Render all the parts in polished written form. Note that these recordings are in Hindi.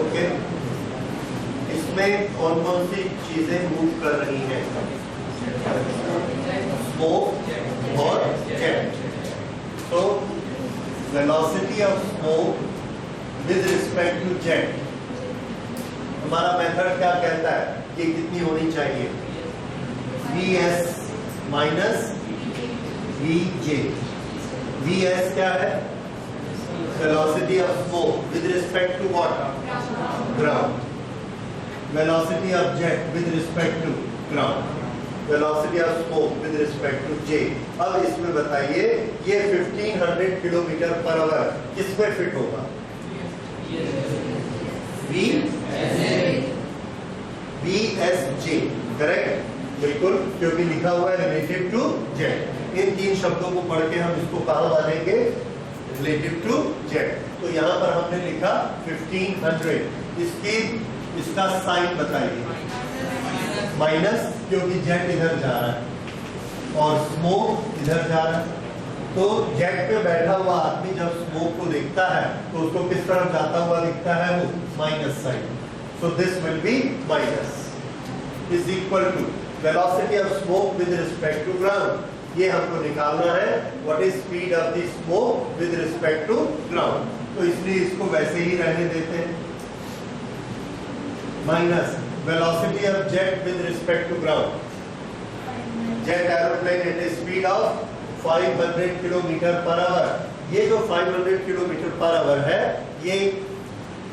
ओके, इसमें कौन कौन सी चीजें मूव कर रही हैं? स्मोक और जेट। तो velocity of smoke with respect to jet, हमारा मेथड क्या कहता है? ये कितनी होनी चाहिए? Vs minus Vj। Vs क्या है? Velocity of smoke with respect to what? Ground. Velocity of jet with respect to ground. Velocity of smoke with respect to J। अब इसमें बताइए ये 1500 किलोमीटर पर आवर किसमें फिट होगा? Vsj, correct? बिल्कुल, क्योंकि लिखा हुआ है रिलेटिव टू जेट। इन तीन शब्दों को पढ़ के हम इसको कहां मानेंगे? Relative to jet. तो यहां पर हमने लिखा 1500। इसका साइन बताइए। माइनस, क्योंकि जेट इधर जा रहा है और स्मोक इधर जा रहा है। तो जेट पे बैठा हुआ आदमी जब स्मोक को देखता है तो उसको किस तरफ जाता हुआ दिखता है? वो minus sign. So this will be minus is equal to velocity of smoke with respect to ground. ये हमको निकालना है what is speed of the smoke with respect to ground. तो इसलिए इसको वैसे ही रहने देते हैं। Minus velocity of jet with respect to ground. Jet aeroplane at a speed of 500 kilometre per hour. ये जो 500 किलोमीटर पर आवर है ये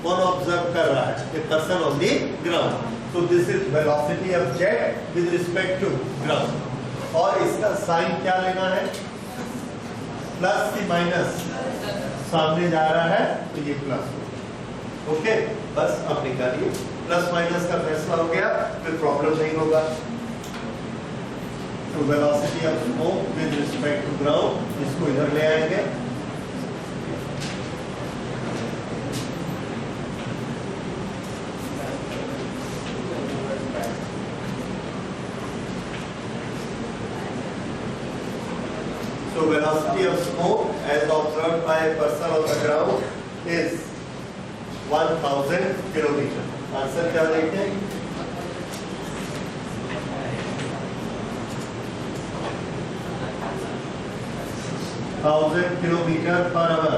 कौन ऑब्जर्व कर रहा है? ये person on the ground. So this is velocity of jet with respect to ground. और इसका साइन क्या लेना है? प्लस की माइनस सामने जा रहा है तो ये प्लस हो। ओके, बस अब निकालिए। प्लस माइनस का फैसला हो गया, फिर प्रॉब्लम नहीं होगा। तो velocity of smoke with respect to ground, इसको इधर ले आएंगे। So velocity of smoke as observed by a person on the ground is 1000 kilometre. Answer क्या देखते हैं? Kilometre per our.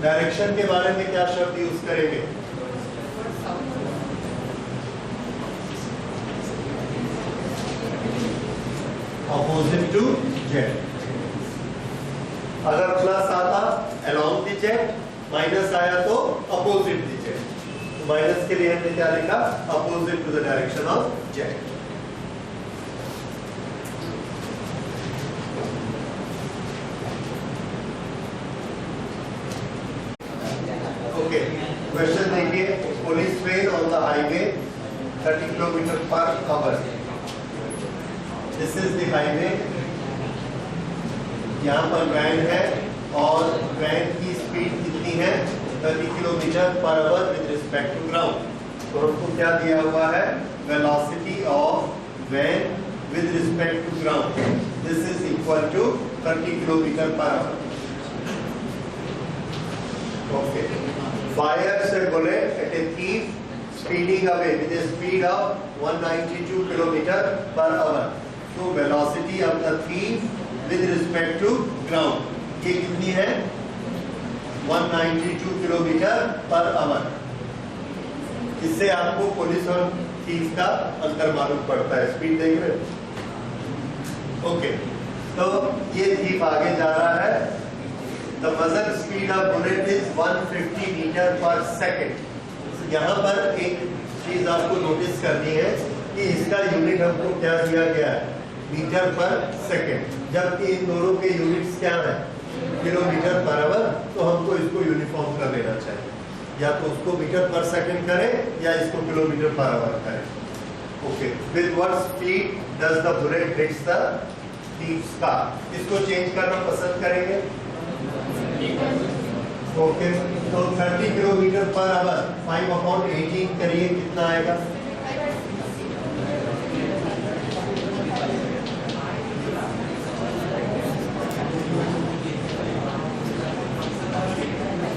डायरेक्शन के बारे में क्या शब्द यूज करेंगे? Opposite to jet. अगर प्लस आता अलोंग द जेट, माइनस आया तो अपोजिट द जेट। तो माइनस के लिए हमने क्या लिखा? Opposite to the direction of jet. Okay, question देखिए। Police train on the highway 30 kilometre per hour. This is the highway. यहाँ पर वैन है और वैन की स्पीड कितनी है? 30 kilometre per hour with respect to ground. तो हमको क्या दिया हुआ है? Velocity of van with respect to ground, this is equal to 30 kilometre per hour. Okay, fire से bullet at a thief speeding away with a speed of 192 kilometre per hour. तो velocity of the thief with respect to ground ये कितनी है? 192 किलोमीटर पर आवर। इससे आपको पुलिस और थीफ का अंतर मालूम पड़ता है। स्पीड देख रहे हो? ओके, तो ये थीफ आगे जा रहा है। The muzzle speed of bullet is 150 metre per second. यहाँ पर एक चीज आपको नोटिस करनी है कि इसका यूनिट हमको क्या दिया गया है? मीटर पर सेकेंड, जबकि इन दोनों के यूनिट्स क्या है? Kilometre per hour. तो हमको इसको यूनिफॉर्म कर लेना चाहिए, या तो उसको मीटर पर सेकेंड करें या इसको किलोमीटर पर आवर करें। Okay, with what speed does the bullet hits the thieves car? इसको चेंज करना पसंद करेंगे। ओके, तो 30 किलोमीटर पर आवर 5/18 करिए, कितना आएगा?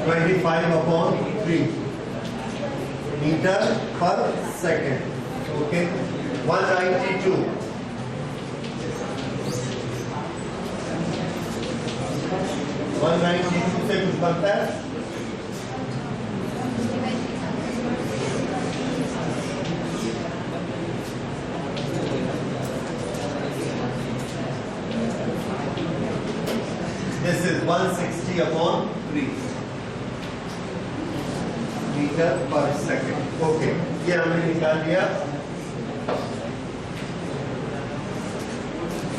25/3। Metre per second. ओके, 192 से कुछ बनता है? This is 160 upon 3 metre per second. Okay, ये हमने निकाल दिया।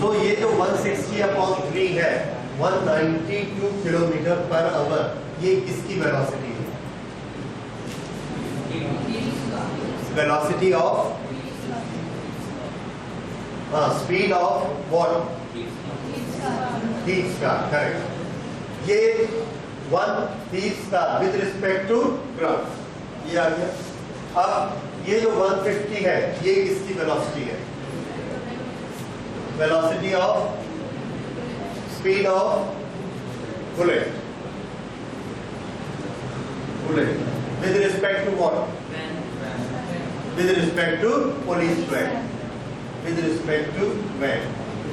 तो ये जो 160 अपॉन 3 है 192 किलोमीटर पर आवर, ये किसकी वेलोसिटी है? Velocity of speed of what? Heat star, correct. ये 1 heat star with respect to ground, ये आ गया। अब ये जो 150 है ये किसकी वेलोसिटी है? Velocity of speed of bullet with respect to what? With respect to police van. With respect to van.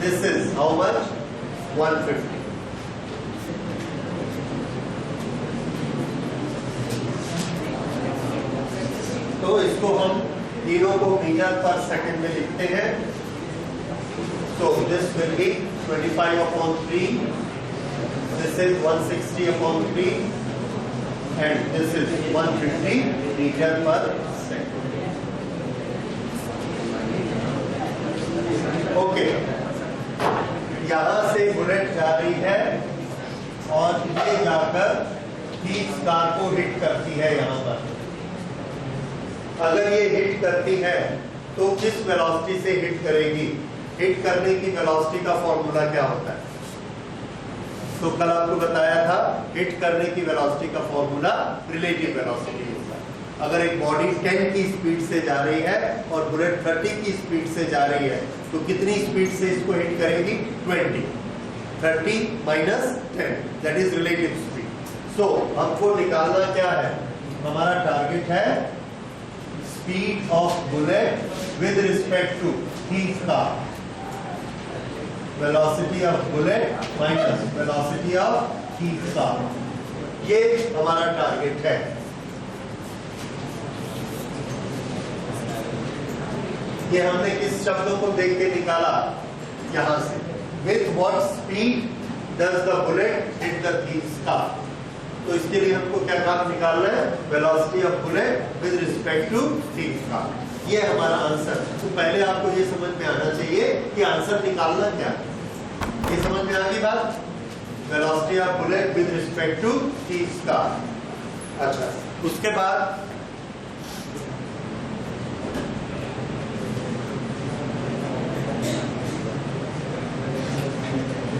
This is how much? 150. तो इसको हम तीनों को मीटर पर सेकंड में लिखते हैं। So this will be 25 upon 3. This is 160 upon 3. And this is 150 meter per second. Okay. यहाँ से बुलेट जा रही है और ये जाकर हीट स्टार को हिट करती है यहाँ पर। अगर ये हिट करती है तो किस वेलोसिटी से हिट करेगी? हिट करने की वेलोसिटी का फॉर्मूला क्या होता है? तो कल आपको बताया था हिट करने की वेलोसिटी का फॉर्मूला रिलेटिव वेलोसिटी होता है। अगर एक बॉडी 10 की स्पीड से जा रही है और बुलेट 30 की स्पीड से जा रही है तो कितनी स्पीड से इसको हिट करेगी? 20। 30 minus 10 that is relative speed. So हमको निकालना क्या है? हमारा टारगेट है speed of bullet with respect to heat star. Velocity of bullet minus velocity of heat star, ये हमारा टारगेट है। ये हमने किस शब्दों को देख के निकाला? यहां से with what speed does the bullet hit the heat star. तो इसके लिए हमको क्या काम निकालना है? Velocity of bullet with respect to heat star. ये हमारा आंसर। तो पहले आपको ये समझ में आना चाहिए कि आंसर निकालना क्या है। ये समझ में आ गई बात? Velocity of bullet with respect to heat star. अच्छा, उसके बाद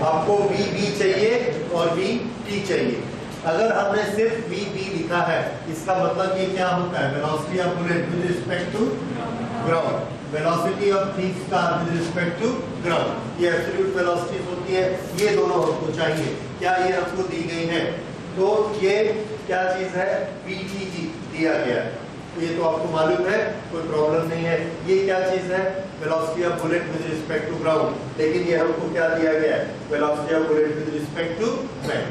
आपको VB चाहिए और VT चाहिए। अगर हमने सिर्फ VB लिखा है इसका मतलब ये क्या होता है? Velocity of bullet with respect to ground, velocity of heat star with respect to ground, ये एब्सोल्यूट वेलोसिटी होती है। ये दोनों हमको चाहिए। क्या ये हमको दी गई है? तो ये क्या चीज है? PTG दिया गया है। तो ये तो आपको मालूम है, कोई प्रॉब्लम नहीं है। ये क्या चीज है? Velocity of bullet with respect to ground. लेकिन ये हमको क्या दिया गया है? Velocity of bullet with respect to van,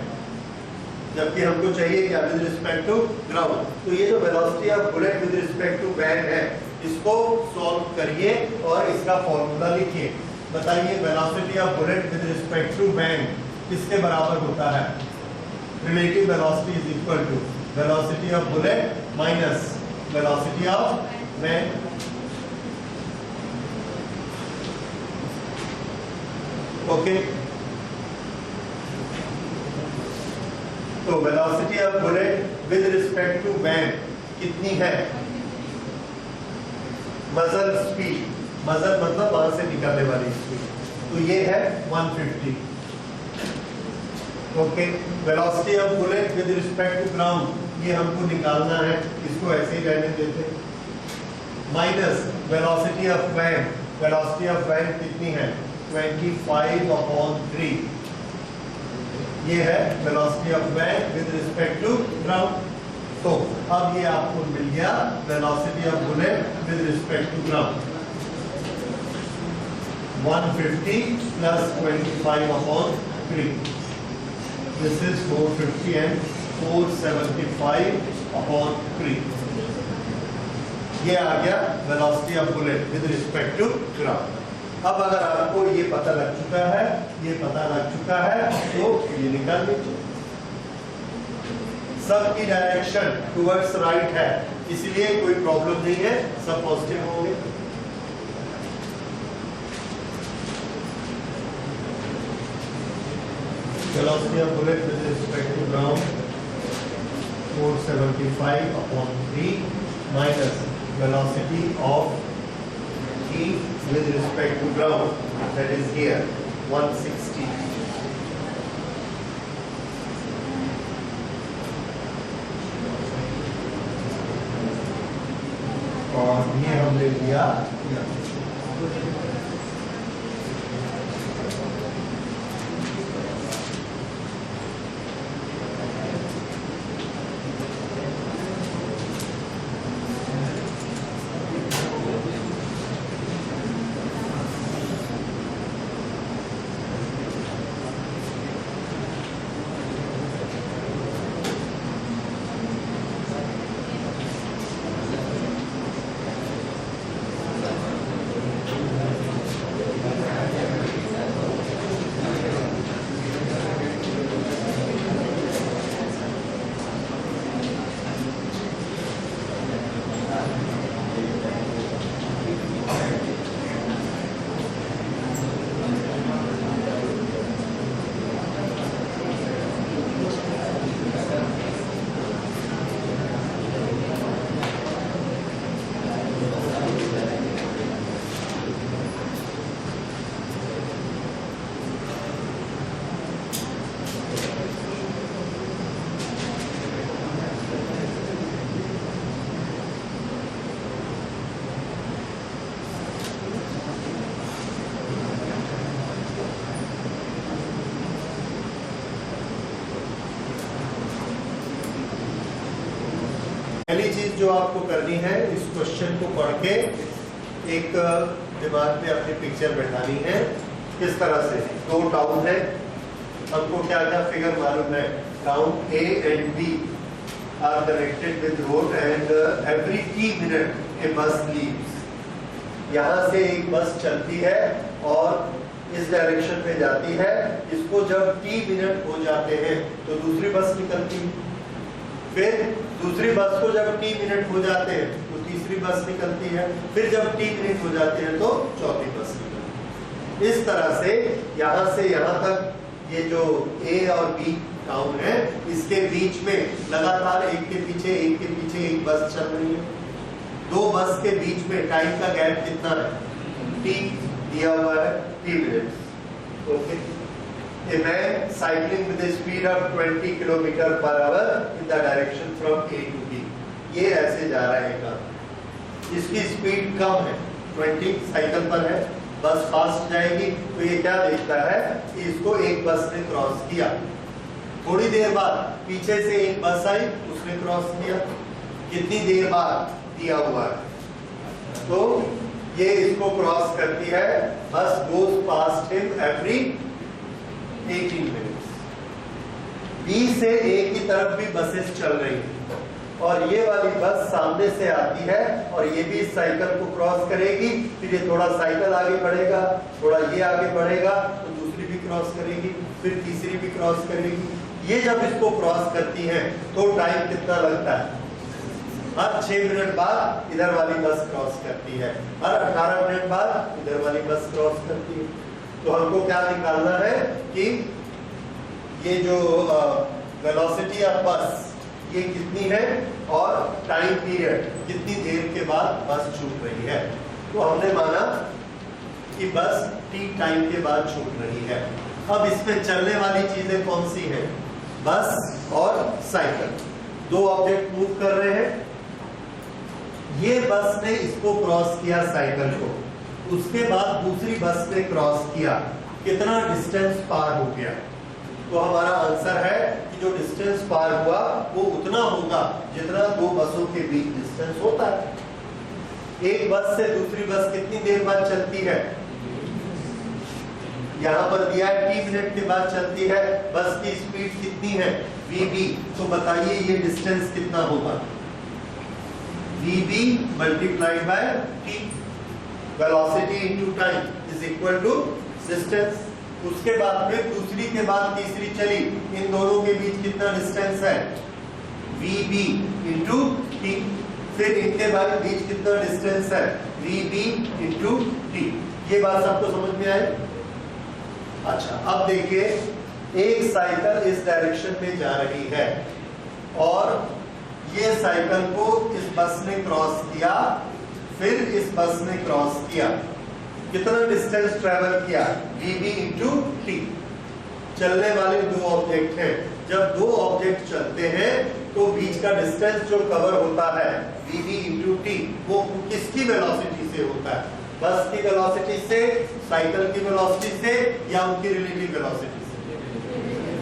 जबकि हमको चाहिए क्या? With respect to ground. तो ये जो velocity of bullet with respect to van है इसको सॉल्व करिए और इसका फॉर्मूला लिखिए। बताइए velocity of bullet with respect to van किसके बराबर होता है? Relative velocity is equal to velocity of bullet minus velocity of van. Okay, तो velocity of bullet with respect to van कितनी है? मजल स्पीड, मजल मतलब वहां से निकलने वाली स्पीड, तो ये है 150। Okay, velocity of bullet with respect to ground ये हमको निकालना है, इसको ऐसे ही रहने देते। Minus velocity of van, velocity of van कितनी है? 25/3, ये है velocity of van with respect to ground. तो अब ये आपको मिल गया velocity of bullet with respect to ground 150 plus 25 upon 3. This is 450 and 475 upon 3. ये आ गया velocity of bullet with respect to ground. अब अगर आपको ये पता लग चुका है, तो ये निकाल लीजिए। सबकी डायरेक्शन टुवर्ड्स राइट है, इसलिए कोई प्रॉब्लम नहीं है, सब पॉजिटिव होंगे। Velocity of bullet with respect to ground 475 upon 3 minus velocity of E with respect to ground, that is here 160. और ये हमने लिया पहली चीज जो आपको करनी है, इस क्वेश्चन को पढ़ के एक दिमाग में अपनी पिक्चर बैठानी है। किस तरह से दो टाउन है, हमको क्या क्या फिगर मालूम है। Town A and B are connected with road and every T minute a bus leaves. यहाँ से एक बस चलती है और इस डायरेक्शन में जाती है। इसको जब टी मिनट हो जाते हैं तो दूसरी बस निकलती है, फिर दूसरी बस को जब टी मिनट हो जाते हैं तो तीसरी बस निकलती है, फिर जब टी मिनट हो जाते हैं तो चौथी बस निकलती है। इस तरह से यहाँ से यहाँ तक ये जो ए और बी टाउन है, इसके बीच में लगातार एक के पीछे एक बस चल रही है। दो बस के बीच में टाइम का गैप कितना है, टी दिया हुआ है, T minute. Okay, A man cycling with a speed of 20 km per hour in the direction from A to B. ये ऐसे जा रहा है कार, इसकी स्पीड कम है, 20 साइकिल पर है, बस फास्ट जाएगी। तो ये क्या देखता है कि इसको एक बस ने क्रॉस किया। थोड़ी देर बाद पीछे से एक बस आई, उसने क्रॉस किया। कितनी देर बाद दिया हुआ है, तो ये इसको क्रॉस करती है। Bus goes past him every 18 minutes. B से ए की तरफ भी बसेस चल रही है और ये वाली बस सामने से आती है और ये भी इस साइकिल को क्रॉस करेगी। फिर ये थोड़ा साइकिल आगे बढ़ेगा, थोड़ा ये आगे बढ़ेगा तो दूसरी भी क्रॉस करेगी, फिर तीसरी भी क्रॉस करेगी। ये जब इसको क्रॉस करती है तो टाइम कितना लगता है, हर 6 मिनट बाद इधर वाली बस क्रॉस करती है, हर 18 मिनट बाद इधर वाली बस क्रॉस करती है। तो हमको क्या निकालना है कि ये जो वेलोसिटी ऑफ बस ये कितनी है और टाइम पीरियड कितनी देर के बाद बस छूट रही है। तो हमने माना कि बस टी टाइम के बाद छूट रही है। अब इसमें चलने वाली चीजें कौन सी हैं, बस और साइकिल। दो ऑब्जेक्ट मूव कर रहे हैं। ये बस ने इसको क्रॉस किया साइकिल को, उसके बाद दूसरी बस ने क्रॉस किया। कितना डिस्टेंस पार हो गया, तो हमारा आंसर है कि जो डिस्टेंस पार हुआ वो उतना होगा जितना दो बसों के बीच डिस्टेंस होता है। एक बस से दूसरी बस कितनी देर बाद चलती है? यहाँ पर दिया है t मिनट के बाद चलती है। बस की स्पीड कितनी है? vb। तो बताइए ये डिस्टेंस कितना होगा? vb multiplied by t, velocity into time is equal to distance. उसके बाद फिर दूसरी के बाद तीसरी चली, इन दोनों के बीच कितना डिस्टेंस है? vb into t। फिर इनके बीच कितना डिस्टेंस है? vb into t। ये बात सबको समझ में आई? अच्छा, अब देखिए एक साइकिल इस डायरेक्शन में जा रही है और ये साइकिल को इस बस ने क्रॉस किया, फिर इस बस ने क्रॉस किया। कितना डिस्टेंस ट्रेवल किया? vb into t। चलने वाले दो ऑब्जेक्ट हैं। जब दो ऑब्जेक्ट चलते हैं तो बीच का डिस्टेंस जो कवर होता है vb इंटू t, वो किसकी वेलोसिटी से होता है? बस की वेलोसिटी से, साइकिल की वेलोसिटी से, या उनकी रिलेटिव वेलोसिटी से?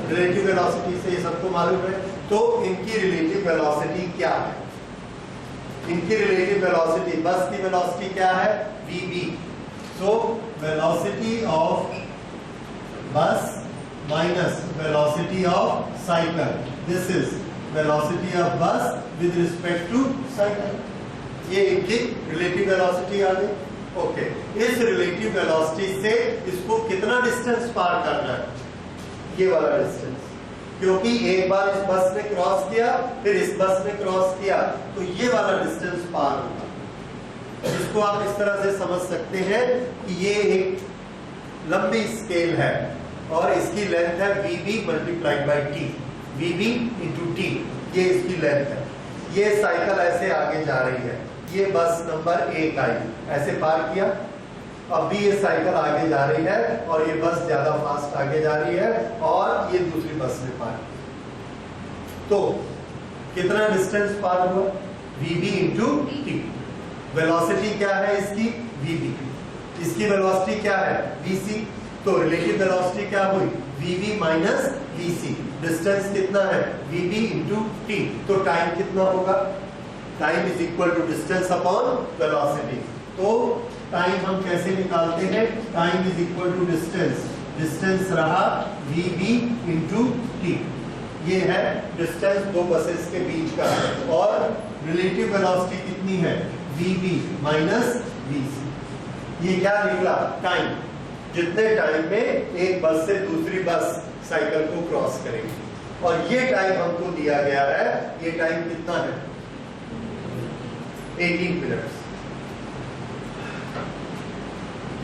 रिलेटिव वेलोसिटी से। ये सबको मालूम है। तो इनकी रिलेटिव वेलोसिटी क्या है? इनकी रिलेटिव वेलोसिटी, बस की वेलोसिटी क्या है? vb। So velocity of bus minus velocity of cycle. This is velocity of bus with respect to cycle. ये इनकी रिलेटिव वेलोसिटी आ गई। ओके, इस रिलेटिव वेलोसिटी से इसको कितना डिस्टेंस पार करना है? ये वाला डिस्टेंस, क्योंकि एक बार इस बस ने क्रॉस किया, फिर इस बस ने क्रॉस किया, तो ये वाला डिस्टेंस पार होगा। इसको आप इस तरह से समझ सकते हैं कि ये एक लंबी स्केल है और इसकी लेंथ है vb multiplied by t। vb into t, ये इसकी लेंथ है। ये साइकिल ऐसे आगे जा रही है। ये बस नंबर 1 आई, ऐसे पार किया। अब भी ये साइकिल आगे जा रही है और ये बस ज्यादा फास्ट आगे जा रही है और ये दूसरी बस ने पार किया। तो कितना डिस्टेंस पार हुआ? vb into t। वेलोसिटी क्या है इसकी? vb। इसकी वेलोसिटी क्या है? vc। तो रिलेटिव वेलोसिटी क्या हुई? vb minus vc। डिस्टेंस कितना है? vb into t। तो टाइम कितना होगा? Time is equal to distance upon velocity. तो टाइम हम कैसे निकालते हैं? Time is equal to distance. Distance रहा vb इंटू t। ये है डिस्टेंस दो बसेस के बीच का। और रिलेटिव वेलोसिटी कितनी है? vb minus vc। ये क्या निकला? टाइम। जितने टाइम में एक बस से दूसरी बस साइकिल को क्रॉस करेगी। और ये टाइम हमको दिया गया है। ये टाइम कितना है? 18 मिनट्स।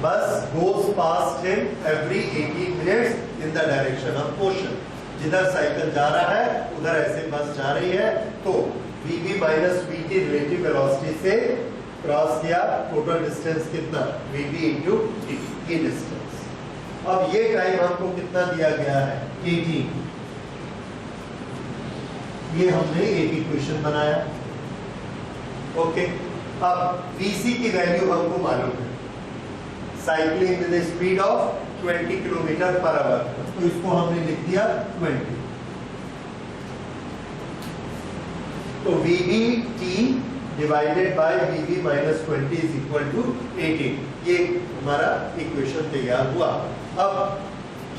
बस goes past him every 18 minutes in the direction of motion। जिधर साइकिल जा रहा है उधर ऐसे बस जा रही है। तो vb माइनस v की रिलेटिव वेलोसिटी से क्रॉस किया, टोटल डिस्टेंस कितना? vb इंटू t, ये डिस्टेंस। अब ये टाइम हमको कितना दिया गया है? 18। ये हमने एक इक्वेशन बनाया। ओके, अब vc की वैल्यू हमको मालूम है। Cycling with speed of 20 kilometre per hour, तो इसको हमने लिख दिया 20। तो vbt divided by vb minus 20 is equal to 18। ये हमारा इक्वेशन तैयार हुआ। अब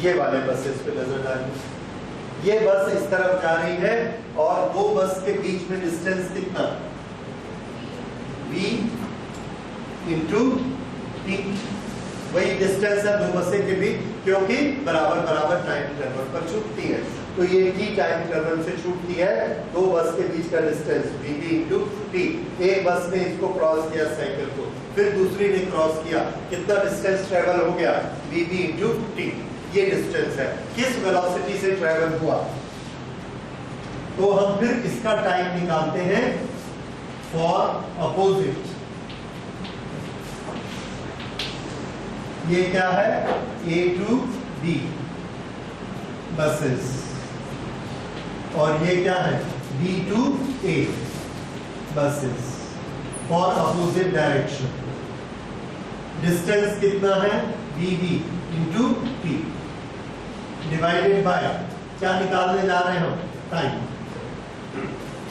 ये वाले बसेस पे नजर डालिए। ये बस इस तरफ जा रही है और दो बस के बीच में डिस्टेंस कितना? v into t। वही डिस्टेंस है दो बसें के बीच, क्योंकि बराबर बराबर टाइम इंटरवल पर छूटती है। तो ये t टाइम इंटरवल से छूटती है। दो बस के बीच का डिस्टेंस vb इंटू t। एक बस ने इसको क्रॉस किया साइकिल को, फिर दूसरी ने क्रॉस किया। कितना डिस्टेंस ट्रेवल हो गया? vb into t। ये डिस्टेंस है। किस वेलोसिटी से ट्रेवल हुआ? तो हम फिर इसका टाइम निकालते हैं फॉर अपोजिट। ये क्या है? A टू B बसेस, और ये क्या है? B to A buses for opposite direction. Distance कितना है? VB into T divided by क्या निकालने जा रहे हैं हम? टाइम,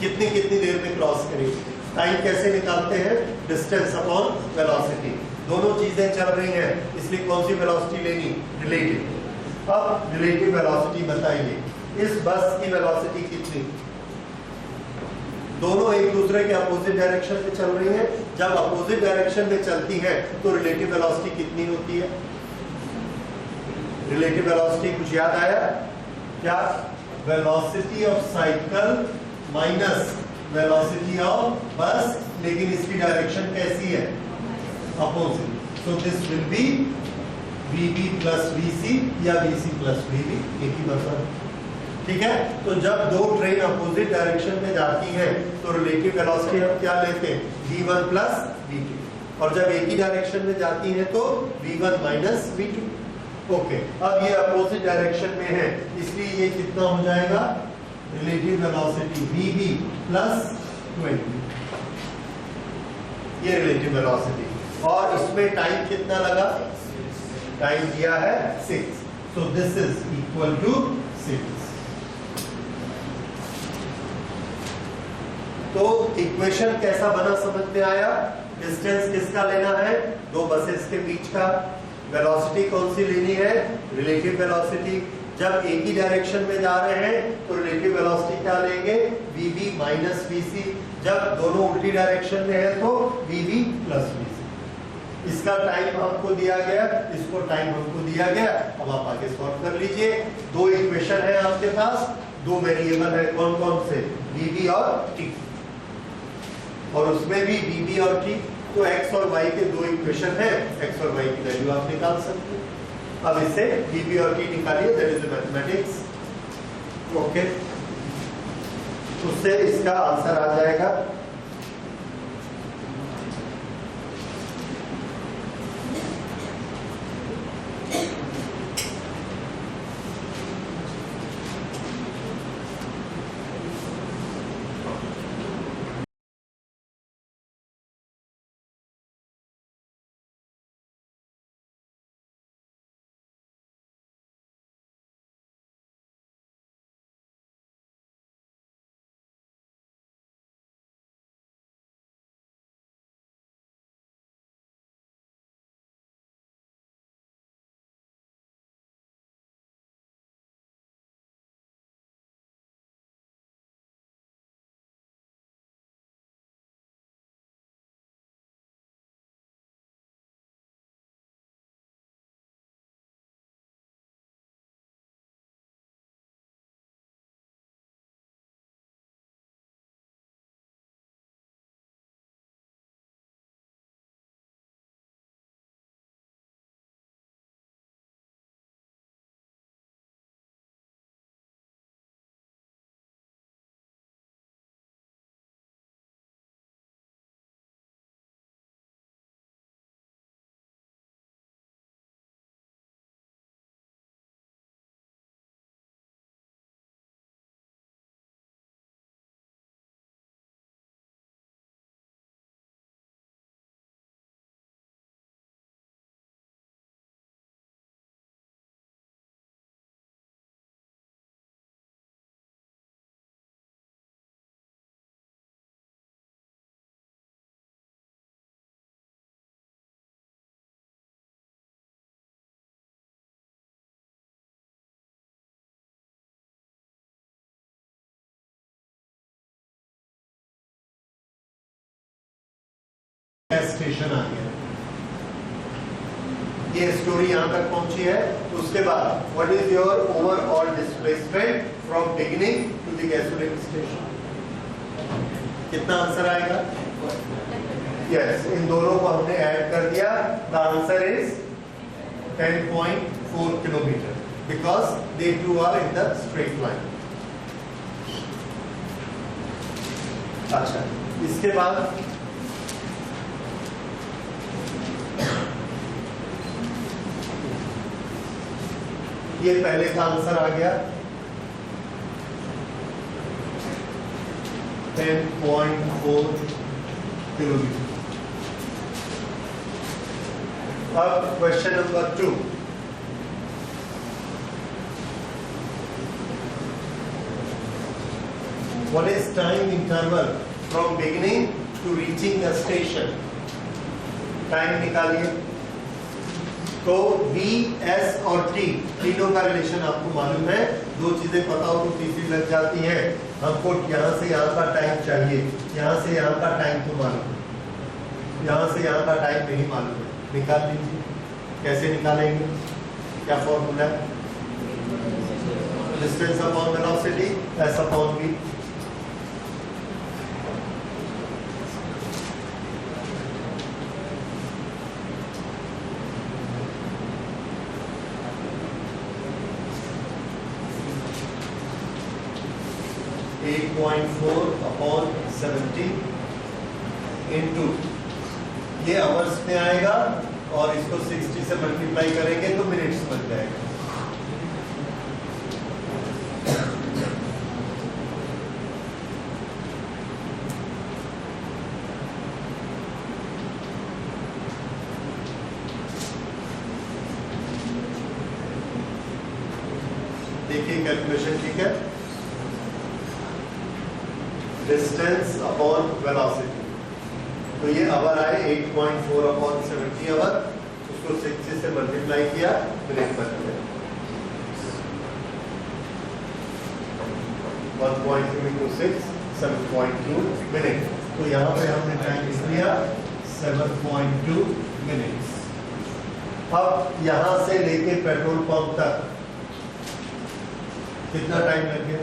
कितनी कितनी देर में क्रॉस करेंगे। टाइम कैसे निकालते हैं? डिस्टेंस अपॉन वेलोसिटी, दोनों चीजें चल रही हैं, इसलिए कौन सी वेलोसिटी लेनी? रिलेटिव। अब रिलेटिव वेलोसिटी बताइए, इस बस की वेलोसिटी कितनी? दोनों एक दूसरे के अपोजिट डायरेक्शन में चल रही हैं। जब अपोजिट डायरेक्शन में चलती है तो रिलेटिव वेलोसिटी कितनी होती है? रिलेटिव वेलोसिटी कुछ याद आया क्या? Velocity of cycle minus velocity of बस, लेकिन इसकी डायरेक्शन कैसी है? Opposite. So this will B VB plus VC या VC प्लस VB, एक ही मतलब। ठीक है, तो जब दो ट्रेन अपोजिट डायरेक्शन में जाती हैं तो रिलेटिव वेलोसिटी हम क्या लेते हैं? V1 प्लस V2, और जब एक ही डायरेक्शन में जाती हैं तो V1 माइनस V2। ओके, अब ये अपोजिट डायरेक्शन में है, इसलिए ये कितना हो जाएगा? रिलेटिव वेलोसिटी VB प्लस 20, ये रिलेटिव वेलोसिटी। और इसमें टाइम कितना लगा? टाइम दिया है 6, so this is equal to 6। तो इक्वेशन कैसा बना समझ में आया? डिस्टेंस किसका लेना है? दो बसेस के बीच का। वेलोसिटी कौन सी लेनी है? Relative velocity. जब एक ही डायरेक्शन में जा रहे हैं तो रिलेटिव वेलोसिटी क्या लेंगे? VB minus VC। जब दोनों उल्टी डायरेक्शन में है तो VB प्लस VC। इसका टाइम हमको दिया गया, इसको टाइम हमको दिया गया। अब आप आगे सॉल्व कर लीजिए। दो इक्वेशन है आपके पास, दो वेरिएबल है, कौन कौन से? VB और T, और उसमें भी VB और T। तो x और y के दो इक्वेशन है, x और y की वैल्यू आप निकाल सकते हैं। अब इससे VB और T निकालिए, दैट इज मैथमेटिक्स। ओके, उससे इसका आंसर आ जाएगा। स्टेशन आ गया, ये स्टोरी यहां तक पहुंची है। उसके बाद what is your overall displacement from beginning to the gasoline station? कितना आंसर आएगा? यस, इन दोनों को हमने ऐड कर दिया। The answer is 10.4 kilometre because they too are in the straight line. अच्छा, इसके बाद ये पहले का आंसर आ गया 10.4 किलोमीटर। अब question number 2, time interval from beginning to reaching the station? Time निकालिए। तो V, S और T तीनों का रिलेशन आपको मालूम है। दो चीजें पता हो तो तीसरी लग जाती है। हमको यहाँ से यहाँ का टाइम चाहिए, यहाँ से यहाँ का टाइम तो मालूम है, यहाँ से यहाँ का टाइम नहीं मालूम है। निकाल लीजिए। कैसे निकालेंगे? क्या फॉर्मूला है? Distance upon velocity, S upon V। At 8.4 upon 70 into, ये आवर्स में आएगा और इसको 60 से मल्टीप्लाई करेंगे तो मिनट्स बन जाएगा। देखिए कैलकुलेशन ठीक है। डिस्टेंस अपॉन वेलोसिटी, तो ये आवर आए 8.4 अपॉन 70 आवर, उसको 60 से मल्टीप्लाई किया, मिनट बन गया 1.2 into 6, 7.2 मिनट। तो यहाँ पे हमने टाइम लिख लिया 7.2 मिनट्स। अब यहाँ से लेके पेट्रोल पंप तक कितना टाइम लग गया?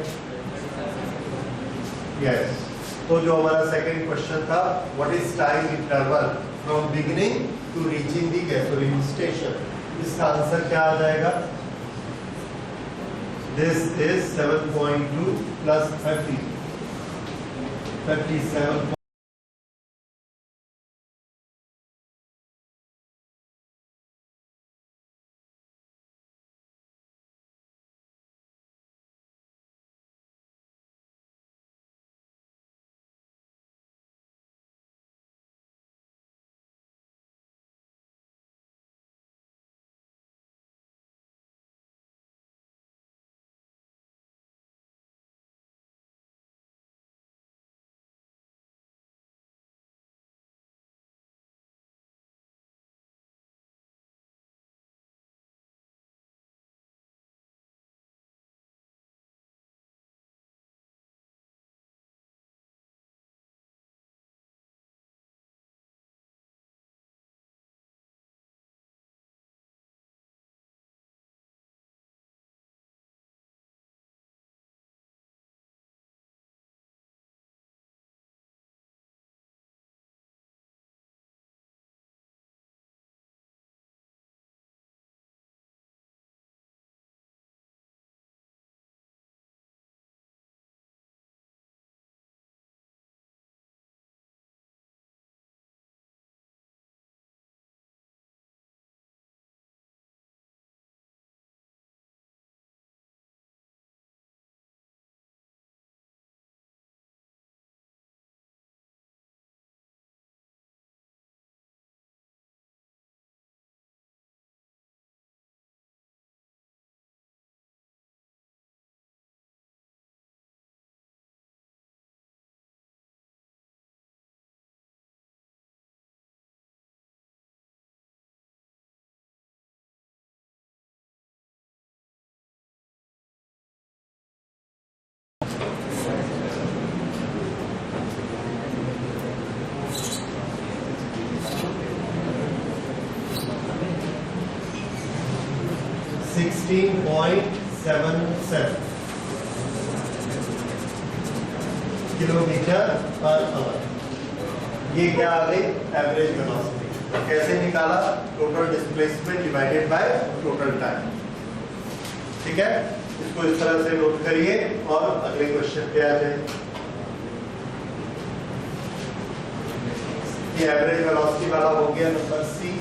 यस। तो जो हमारा सेकंड क्वेश्चन था, what is time interval from beginning to reaching the gasoline station, इसका आंसर क्या आ जाएगा? This is 7.2 plus 30, 37. Kilometre per hour. ये क्या आ गई? Average velocity. कैसे निकाला? Total displacement divided by total time. ठीक है, इसको इस तरह से नोट करिए और अगले क्वेश्चन पे आ जाए। ये एवरेज वेलोसिटी वाला हो गया number C.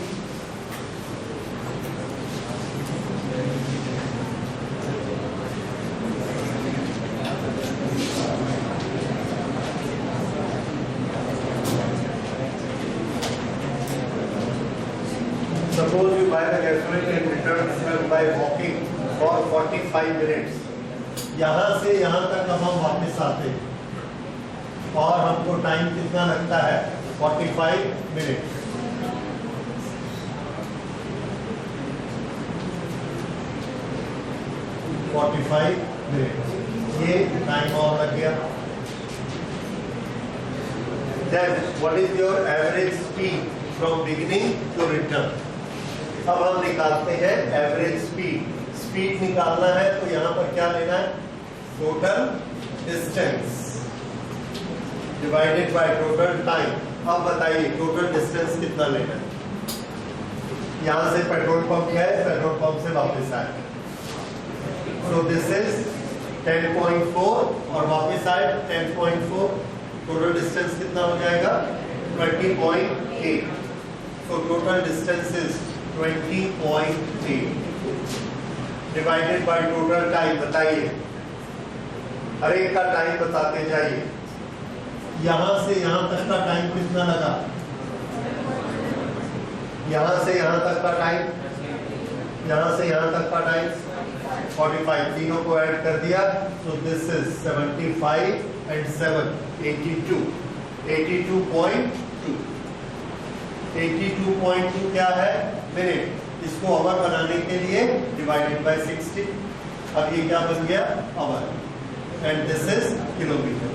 Suppose you buy the gasoline and return by walking for 45 minutes. यहाँ से यहाँ तक अब हम वापस आते हैं और हमको टाइम कितना लगता है 45 मिनट। ये टाइम और लग गया। Then what is your average speed from beginning to return? अब हम निकालते हैं एवरेज स्पीड। स्पीड निकालना है तो यहाँ पर क्या लेना है, total distance divided by total time. अब बताइए टोटल डिस्टेंस कितना लेना है। यहाँ से पेट्रोल पंप गए, पेट्रोल पंप से वापस आए, so this is 10.4 और वापस आए 10.4। टोटल डिस्टेंस कितना हो जाएगा 20.8। so total distance is 20.8 divided by total time. बताइए हर एक का टाइम बताते जाइए। यहां से यहां तक का टाइम कितना लगा, यहां से यहां तक का टाइम, यहां से यहां तक का टाइम 45, तीनों को ऐड कर दिया तो दिस इज 75 एंड 7 82 82.2 82.2 क्या है मिनट। इसको आवर बनाने के लिए डिवाइडेड बाय 60। अब ये क्या बन गया hour and this is kilometre.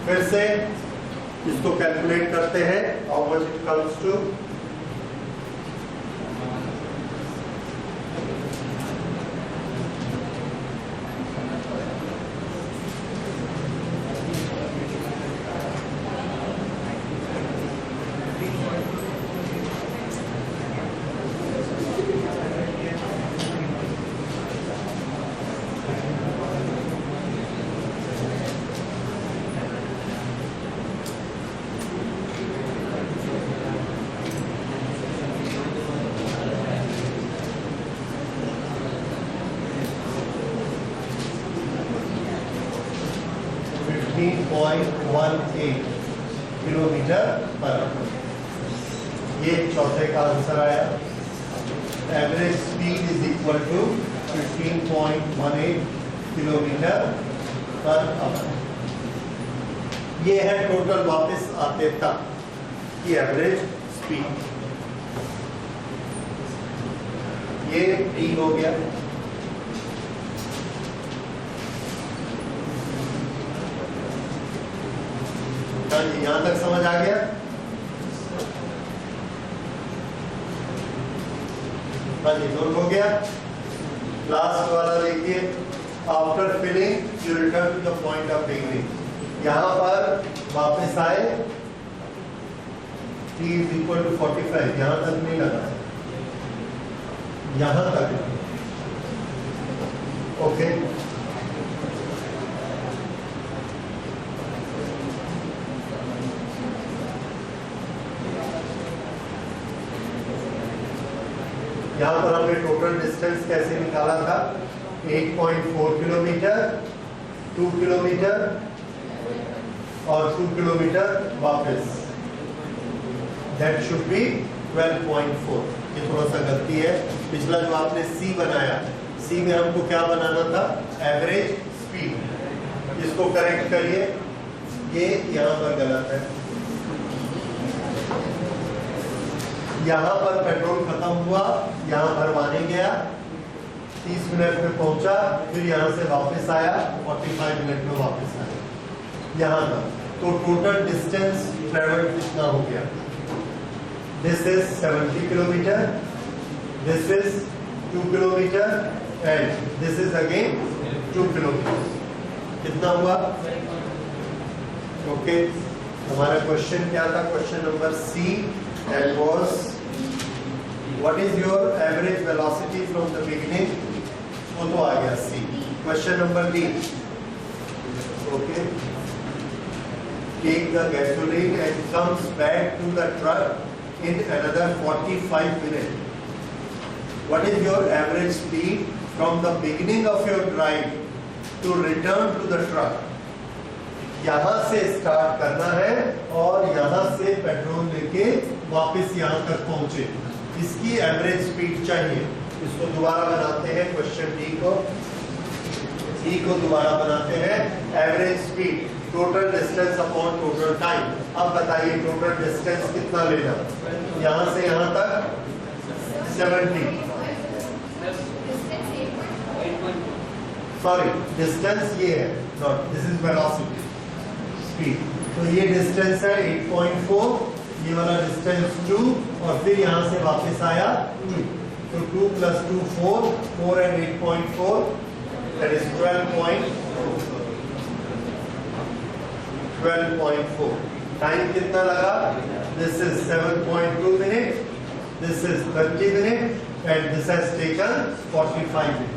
फिर से इसको कैलकुलेट करते हैं how much it comes to. Kilometre per hour. ये चौथे का आंसर आया। Average speed is equal to 15.18 kilometre per hour. ये है टोटल वापस आते तक की एवरेज स्पीड। ये टी हो गया। यहां तक समझ आ गया। हाँ जी नोट हो गया। लास्ट वाला देखिए, after filling you return to the point of beginning. यहां पर वापस आए t इज इक्वल टू 45, यहां तक नहीं लगा, यहां तक ओके। यहाँ पर हमने टोटल डिस्टेंस कैसे निकाला था, 8.4 किलोमीटर, 2 किलोमीटर और 2 किलोमीटर वापस। That should be 12.4। ये थोड़ा सा गलती है। पिछला जो आपने सी बनाया, सी में हमको क्या बनाना था, एवरेज स्पीड। इसको करेक्ट करिए, ये यहाँ पर गलत है। यहाँ पर पेट्रोल खत्म हुआ, यहाँ भरवाने गया, 30 मिनट में पहुंचा, फिर यहाँ से वापस आया, 45 मिनट में वापस आया यहाँ तक। तो टोटल डिस्टेंस ट्रेवल कितना हो गया, this is 70 kilometre, this is 2 kilometre and this is again 2 kilometre. कितना हुआ ओके। हमारा क्वेश्चन क्या था, question number C and was what is your average velocity from the beginning, वो तो आ गया C. Question number D, okay, take the gasoline and comes back to the truck in another 45 minutes. What is your average speed from the beginning of your drive to return to the truck? यहाँ से स्टार्ट करना है और यहाँ से पेट्रोल लेके वापस यहाँ तक पहुंचे, इसकी एवरेज स्पीड चाहिए। इसको दोबारा बनाते हैं, क्वेश्चन डी को दोबारा बनाते हैं। Average speed total distance upon total time. अब बताइए टोटल डिस्टेंस कितना लेना, यहाँ से यहाँ तक 70, सॉरी डिस्टेंस ये है, not this is velocity speed. तो ये डिस्टेंस है 8.4, ये वाला डिस्टेंस 2, और फिर यहाँ से वापस आया 2। तो 2 + 2 4, 4 and 8.4 that is 12.4। टाइम कितना लगा? This is 7.2 minute, this is 30 minute and this has taken 45 minute.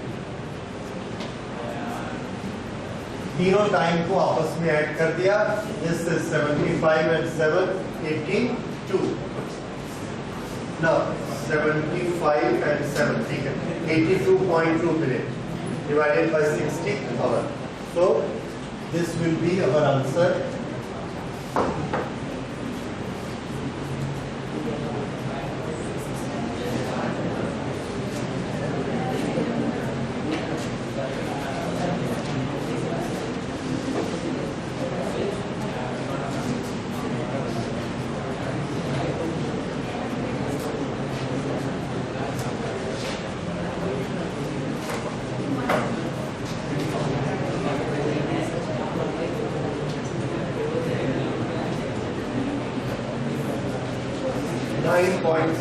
तीनों टाइम को आपस में ऐड कर दिया। This is 75 and 7 82। Now 75 and 7 ठीक है, 82.2 minute divided by 60 hour. So this will be our answer.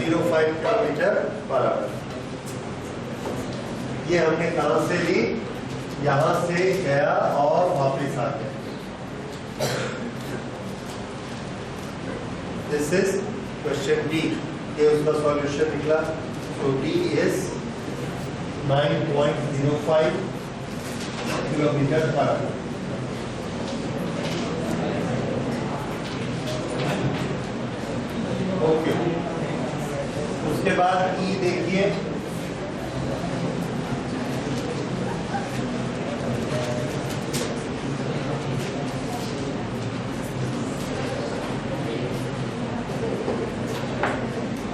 Kilometre per hour. ये हमने कहां से ली? यहां से गया और वापस आ गया। दिस इज क्वेश्चन डी, ये उसका सॉल्यूशन निकला। तो D is 9.05 kilometre per hour. Okay, उसके बाद ई देखिए,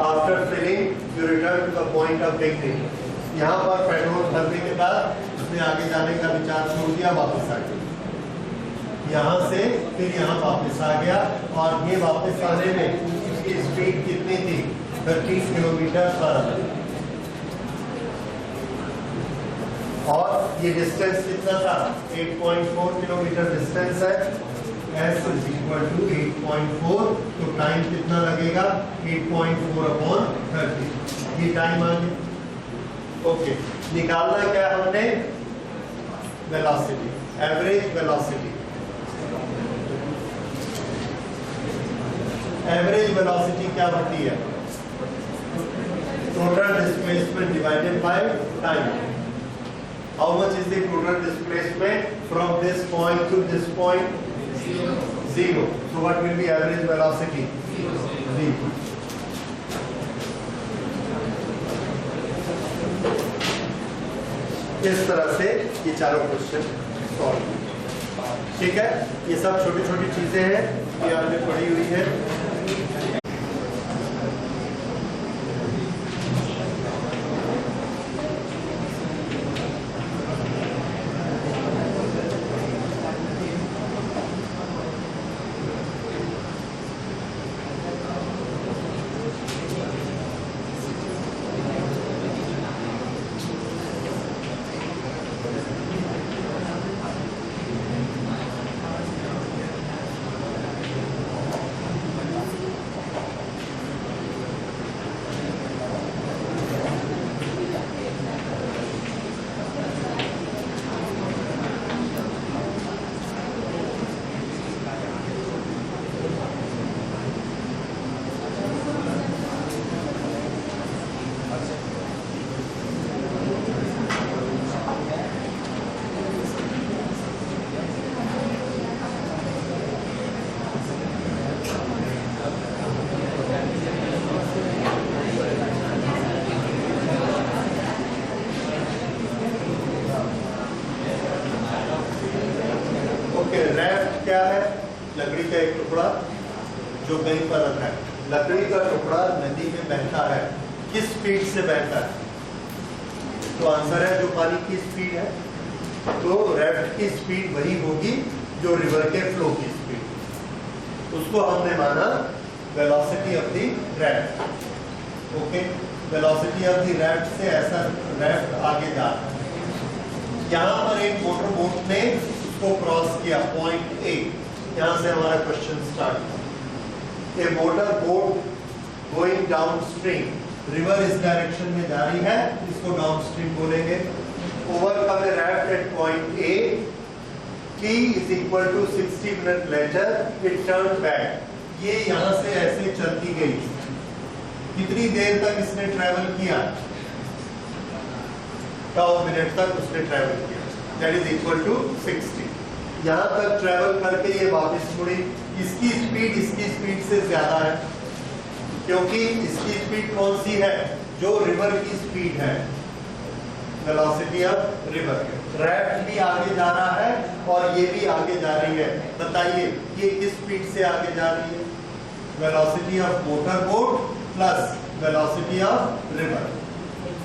after filling you return to the point of beginning. यहाँ पर पेट्रोल भरने के बाद उसने आगे जाने का विचार छोड़ दिया, वापस आ गया। यहाँ से फिर यहाँ वापस आ गया और ये वापस आने में उसकी स्पीड कितनी थी? 30 किलोमीटर पर आवर। और ये डिस्टेंस कितना था? 8.4 किलोमीटर डिस्टेंस है। S इज इक्वल टू 8.4, तो टाइम कितना लगेगा? 8.4/30। ये टाइम आ गया। ओके, निकालना क्या हमने? Velocity, average velocity. Average velocity क्या होती है? Total displacement divided by time. How much is the total displacement from this point two this point? 0. So what will be average velocity? 0. इस तरह से ये चारों क्वेश्चन सॉल्व। ठीक है, ये सब छोटी छोटी चीजें हैं ये आपने पढ़ी हुई है। क्या है? लकड़ी का एक टुकड़ा जो कहीं पर रखा है। लकड़ी का टुकड़ा नदी में बहता है, किस स्पीड से बहता है? तो आंसर है जो पानी की स्पीड है। तो रैफ्ट की स्पीड वही होगी जो रिवर के फ्लो की स्पीड, उसको हमने माना velocity of the raft. Okay, velocity of the raft से ऐसा रैफ्ट आगे जा रहा है। यहाँ पर एक मोटर बोट ने उसको क्रॉस किया पॉइंट ए, यहाँ से हमारा question start. A motor boat going downstream, river इस डायरेक्शन में जा रही है, इसको डाउन स्ट्रीम बोलेंगे। Overcome a raft at point A, T is equal to 60 minutes later it turned back। ये यहाँ से ऐसे चलती गई, कितनी देर तक इसने ट्रैवल किया? 12 मिनट तक उसने ट्रैवल किया, दैट इज इक्वल टू 60। यहाँ तक ट्रैवल करके ये वापस मुड़ी। इसकी स्पीड से ज्यादा है, क्योंकि इसकी स्पीड कौन सी है? जो रिवर की स्पीड है, वेलोसिटी ऑफ रिवर। रैफ्ट भी आगे जा रहा है और ये भी आगे जा रही है। बताइए ये किस स्पीड से आगे जा रही है? Velocity of motor boat plus velocity of river,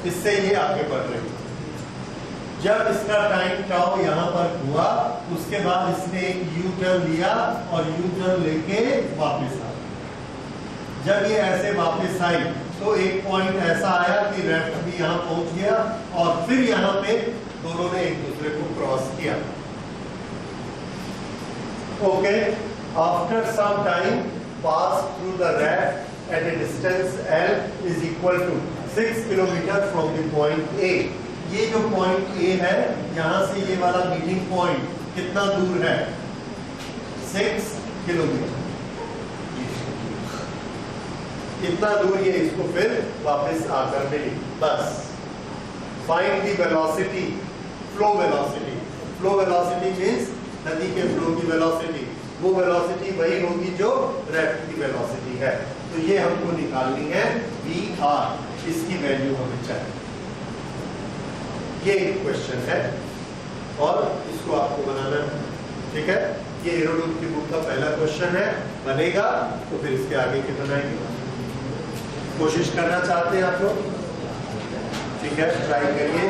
इससे ये आगे बढ़ रही है। जब इसका टाइम टाउ यहाँ पर हुआ, उसके बाद इसने एक यू टर्न लिया और यू टर्न लेके वापस आ। जब ये ऐसे वापस आई तो एक पॉइंट ऐसा आया कि रैफ्ट भी यहाँ पहुंच गया और फिर यहाँ पे दोनों ने एक दूसरे को क्रॉस किया। Okay, after some time pass through the raft at a distance L is equal to 6 kilometre from the point A। ये जो पॉइंट A है, यहाँ से ये वाला मीटिंग पॉइंट कितना दूर है? 6 किलोमीटर। इतना दूर ये इसको फिर वापस आकर मिली। बस find the velocity, flow velocity. Flow velocity means नदी के फ्लो की वेलोसिटी। वो वेलोसिटी वही होगी जो रैफ्ट की वेलोसिटी है। तो ये हमको निकालनी है VR, इसकी वैल्यू हमें चाहिए। ये एक क्वेश्चन है और इसको आपको बनाना है, ठीक है। ये एरोड्यूब की बुक का पहला क्वेश्चन है, बनेगा तो फिर इसके आगे के बनाएंगे। कोशिश करना चाहते हैं आप लोग? ठीक है, ट्राई करिए।